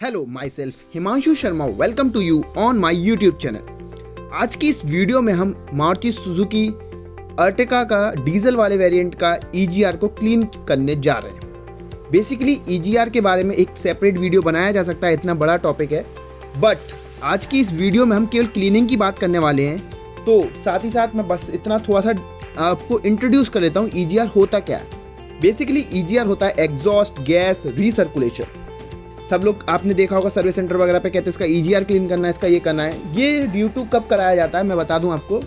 Hello myself Himanshu Sharma, welcome to you on my YouTube channel. आज की इस video में हम मारुति सुजुकी अर्टिगा का डीजल वाले वेरिएंट का EGR को क्लीन करने जा रहे हैं। बेसिकली EGR के बारे में एक सेपरेट वीडियो बनाया जा सकता है, इतना बड़ा टॉपिक है, बट आज की इस वीडियो में हम केवल क्लीनिंग की बात करने वाले हैं। तो साथ ही साथ मैं बस इतना थोड़ा सा आपको इंट्रोड्यूस कर देता हूँ EGR होता क्या है। बेसिकली EGR होता है एग्जॉस्ट गैस रिसर्कुलेशन। सब लोग आपने देखा होगा सर्विस सेंटर वगैरह पे कहते हैं इसका EGR क्लीन करना है, इसका ये करना है। ये ड्यू टू कब कराया जाता है मैं बता दूं आपको।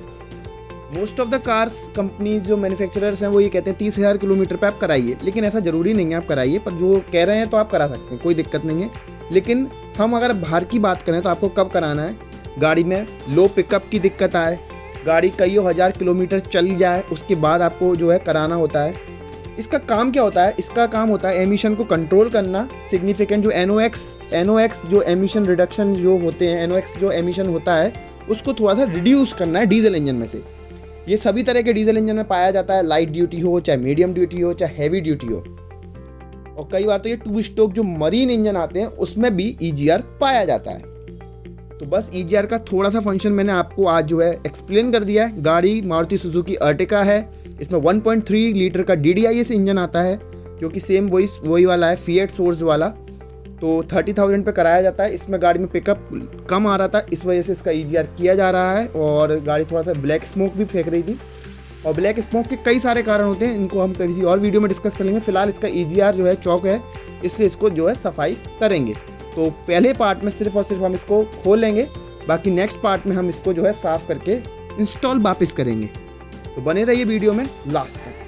Most of the cars companies जो मैन्युफैक्चरर्स हैं वो ये कहते हैं 30,000 किलोमीटर पे आप कराइए, लेकिन ऐसा ज़रूरी नहीं है आप कराइए, पर जो कह रहे हैं तो आप करा सकते हैं, कोई दिक्कत नहीं है। लेकिन हम अगर बाहर की बात करें तो आपको कब कराना है, गाड़ी में लो पिकअप की दिक्कत आए, गाड़ी कई हजार किलोमीटर चल जाए, उसके बाद आपको जो है कराना होता है। इसका काम क्या होता है? इसका काम होता है एमिशन को कंट्रोल करना, सिग्निफिकेंट जो NOx जो एमिशन रिडक्शन जो होते हैं, NOx जो एमिशन होता है उसको थोड़ा सा रिड्यूस करना है डीजल इंजन में से। ये सभी तरह के डीजल इंजन में पाया जाता है, लाइट ड्यूटी हो, चाहे मीडियम ड्यूटी हो, चाहे हैवी ड्यूटी हो, और कई बार तो ये 2 स्ट्रोक जो मरीन इंजन आते हैं उसमें भी EGR पाया जाता है। तो बस EGR का थोड़ा सा फंक्शन मैंने आपको आज जो है एक्सप्लेन कर दिया है। गाड़ी मारुति सुजुकी अर्टिगा है, इसमें 1.3 लीटर का DDIS इंजन आता है जो कि सेम वही वाला है, फिएट सोर्स वाला। तो 30,000 पे कराया जाता है। इसमें गाड़ी में पिकअप कम आ रहा था, इस वजह से इसका EGR किया जा रहा है। और गाड़ी थोड़ा सा ब्लैक स्मोक भी फेंक रही थी, और ब्लैक स्मोक के कई सारे कारण होते हैं, इनको हम किसी और वीडियो में डिस्कस कर लेंगे। फिलहाल इसका EGR जो है चौक है, इसलिए इसको जो है सफाई करेंगे। तो पहले पार्ट में सिर्फ और सिर्फ हम इसको खोल लेंगे, बाकी नेक्स्ट पार्ट में हम इसको जो है साफ़ करके इंस्टॉल वापस करेंगे। तो बने रहिए वीडियो में लास्ट तक।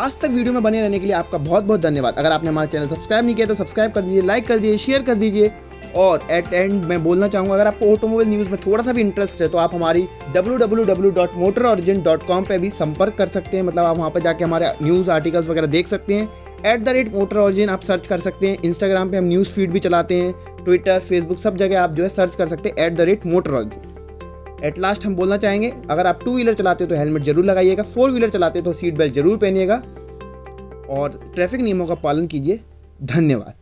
लास्ट तक वीडियो में बने रहने के लिए आपका बहुत बहुत धन्यवाद। अगर आपने हमारा चैनल सब्सक्राइब नहीं किया तो सब्सक्राइब कर दीजिए, लाइक कर दीजिए, शेयर कर दीजिए। और एट एंड मैं बोलना चाहूँगा, अगर आपको ऑटोमोबाइल न्यूज़ में थोड़ा सा भी इंटरेस्ट है तो आप हमारी www.motororigin.com पे भी संपर्क कर सकते हैं। मतलब आप वहाँ पर जाके हमारे न्यूज़ आर्टिकल्स वगैरह देख सकते हैं। @motororigin आप सर्च कर सकते हैं। इंस्टाग्राम पे हम न्यूज़ फीड भी चलाते हैं, ट्विटर, फेसबुक, सब जगह आप जो है सर्च कर सकते हैं @motororigin। एट लास्ट हम बोलना चाहेंगे, अगर आप 2 व्हीलर चलाते हो तो हेलमेट जरूर लगाइएगा, 4 व्हीलर चलाते हो तो सीट बेल्ट जरूर पहनिएगा और ट्रैफिक नियमों का पालन कीजिए। धन्यवाद।